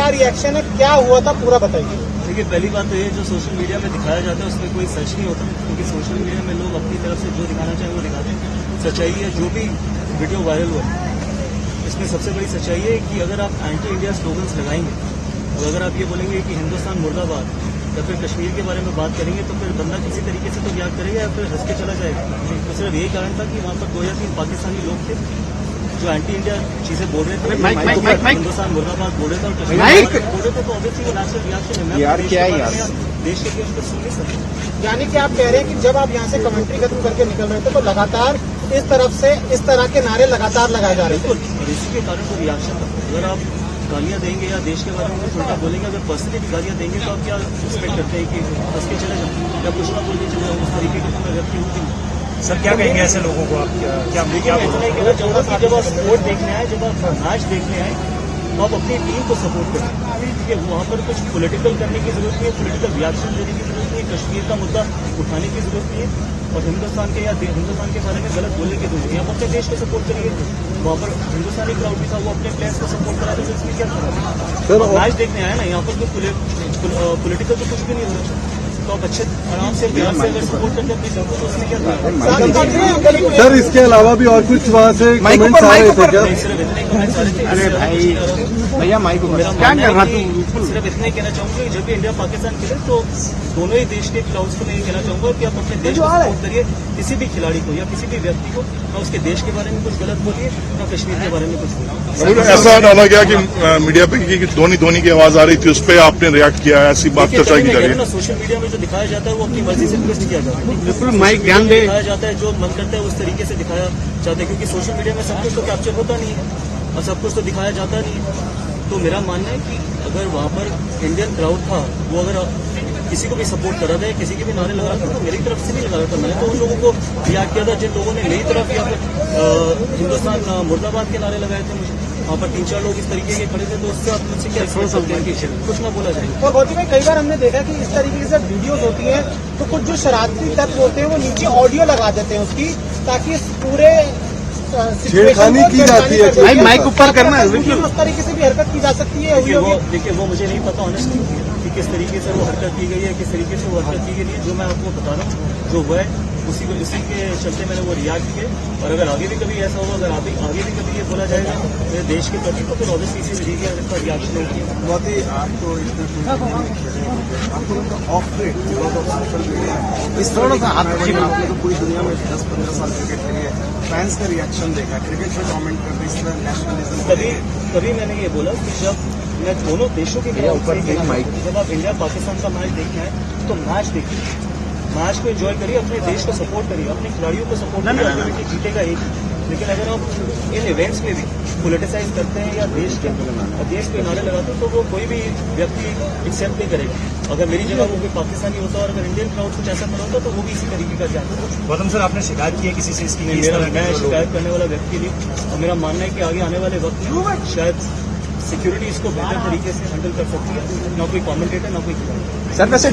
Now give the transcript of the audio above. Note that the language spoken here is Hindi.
क्या रिएक्शन है, क्या हुआ था, पूरा बताइए। देखिए, पहली बात तो ये जो सोशल मीडिया में दिखाया जाता है उसमें कोई सच नहीं होता, क्योंकि सोशल मीडिया में लोग अपनी तरफ से जो दिखाना चाहें वो दिखाते हैं। सच्चाई है, जो भी वीडियो वायरल हुआ इसमें सबसे बड़ी सच्चाई है कि अगर आप एंटी इंडिया स्लोगन्स लगाएंगे और अगर आप ये बोलेंगे कि हिंदुस्तान मुर्दाबाद या फिर कश्मीर के बारे में बात करेंगे तो फिर बंदा किसी तरीके से तो याद करेगा या फिर हंस के चला जाएगा। तो सिर्फ यही कारण था कि वहाँ पर 2 या 3 पाकिस्तानी लोग थे जो एंटी इंडिया चीजें बोल रहे थे, हिंदुस्तान मुर्दाबाद बोल रहे थे और कश्मीर बोल रहे थे, तो ऑब्वियसली वो नेचुरल रिएक्शन है। यार क्या है यार, देश के लिए उनको सुन नहीं सकते। यानी कि आप कह रहे हैं कि जब आप यहाँ से कमेंट्री खत्म करके निकल रहे थे तो लगातार इस तरफ से इस तरह के नारे लगातार लगाए जा रहे थे। बिल्कुल, और इसी के कारण वो रिएक्शन था। अगर आप गालियां देंगे या देश के बारे में कुछ उल्टा बोलेंगे, अगर पर्सनली भी गालियां देंगे तो आप क्या एक्सपेक्ट करते हैं कि हंस के चले जाओ या कुछ ना बोल के चले जाओ? उस तरीके की तो मैं व्यक्ति हूँ कि सर क्या कहेंगे ऐसे लोगों को आप? क्या इतना ही कहना चाहूंगा कि जब आप स्पोर्ट देखने आए, जब आप मैच देखने आए तो आप अपनी टीम को सपोर्ट करें। ठीक है, वहाँ पर कुछ पॉलिटिकल करने की जरूरत नहीं है, पॉलिटिकल रिएक्शन देने की जरूरत नहीं है, कश्मीर का मुद्दा उठाने की जरूरत नहीं है और हिंदुस्तान के या हिंदुस्तान के बारे में गलत बोलने की जरूरत है। आप अपने देश को सपोर्ट करिए। वहाँ पर हिंदुस्तानी क्राउड भी था, वो अपने प्लेयर्स को सपोर्ट करा रहे थे, इसमें क्या खराब? मैच देखने आए ना, यहाँ पर तो पॉलिटिकल तो कुछ भी नहीं हो रहा, तो आप अच्छे आराम से प्यार से अगर सपोर्ट करते अपनी टीम को तो उसमें क्या खराब? सर इसके अलावा भी और कुछ वहाँ से कमेंट्स आ रहे थे क्या? सिर्फ इतने कमेंट्स आ रहे थे। अरे भाई भैया माइक मेरा क्या मानना कर रहा है तू? कि सिर्फ इतना ही कहना चाहूंगा कि जब भी इंडिया पाकिस्तान खेले तो दोनों ही देश के खिलाड़ियों को मैं ये कहना चाहूंगा कि आप अपने देश को सपोर्ट करिए। किसी भी खिलाड़ी को या किसी भी व्यक्ति को ना उसके देश के बारे में कुछ गलत बोलिए ना कश्मीर के बारे में कुछ बोलिए। ऐसा डाला गया कि मीडिया पे कि धोनी की आवाज आ रही थी, उस पर आपने रिएक्ट किया है, ऐसी बात चर्चा की जा रही है। सोशल मीडिया में जो दिखाया जाता है वो अपनी मर्जी से ट्विस्ट किया जाता है। बिल्कुल माइक ध्यान दे। दिखाया जाता है जो मन करता है उस तरीके से दिखाया जाता है, क्योंकि सोशल मीडिया में सब कुछ तो कैप्चर होता नहीं है और सब कुछ तो दिखाया जाता नहीं है। तो मेरा मानना है कि अगर वहाँ पर इंडियन क्राउड था, वो अगर किसी को भी सपोर्ट कर रहा था, किसी के भी नारे लगा रहा था, तो मेरी तरफ से नहीं लगा रहा था। मैंने तो उन लोगों को याद किया था जिन लोगों ने मेरी तरफ या फिर हिंदुस्तान मुर्दाबाद के नारे लगाए थे। मुझे वहाँ पर 3-4 लोग इस तरीके के खड़े थे, तो उससे आप मुझसे क्या एक्सपेक्ट करते हैं कि कुछ ना बोला जाए? और गौतम भाई, कई बार हमने देखा कि इस तरीके से वीडियोस होती हैं तो कुछ जो शरारती तत्व होते हैं वो नीचे ऑडियो लगा देते हैं उसकी, ताकि इस पूरे छेड़खानी की जाती है। भाई माइक ऊपर करना है। उस तरीके से भी हरकत की जा सकती है। देखिए वो मुझे नहीं पता ऑनेस्टली कि किस तरीके से वो हरकत की गई है, किस तरीके से वो हरकत की गई है। जो मैं आपको बता रहा हूँ जो हुआ है उसी के चलते मैंने वो रिएक्ट किए। और अगर आगे भी कभी ऐसा होगा, अगर आगे भी कभी ये बोला जाएगा मेरे देश के प्रति, तो फिर ऑब्वियसली इसी तरीके का रिएक्शन होगी। बहुत ही आपको इस थोड़ा सा हाथ आपने तो पूरी दुनिया में 10-15 साल क्रिकेट खेली है, फैंस का रिएक्शन देखा, क्रिकेट पे कमेंट करते इस तरह नेशनलिज्म कभी मैंने ये बोला कि जब मैं दोनों देशों के खिलाफ जब आप इंडिया पाकिस्तान का मैच देखना है तो मैच देखिए, मैच को एंजॉय करिए, अपने देश को सपोर्ट करिए, अपने खिलाड़ियों को सपोर्ट करिए। अल्टीमेटली जीतेगा एक ही। लेकिन अगर आप इन इवेंट्स में भी पोलिटिसाइज करते हैं या देश के नारे लगाते हैं तो वो कोई भी व्यक्ति एक्सेप्ट नहीं करेगा। अगर मेरी जगह वो कोई पाकिस्तानी होता और अगर इंडियन क्राउड कुछ ऐसा कर होता तो वो भी इसी तरीके का जाता। गौतम सर आपने शिकायत की है किसी से इसकी? मैं शिकायत करने वाला व्यक्ति नहीं, और मेरा मानना है कि आगे आने वाले वक्त में शायद सिक्योरिटी इसको बेहतर तरीके से हैंडल कर सकती है। ना कोई कमेंटेटर ना कोई खिलाड़ी। सर वैसे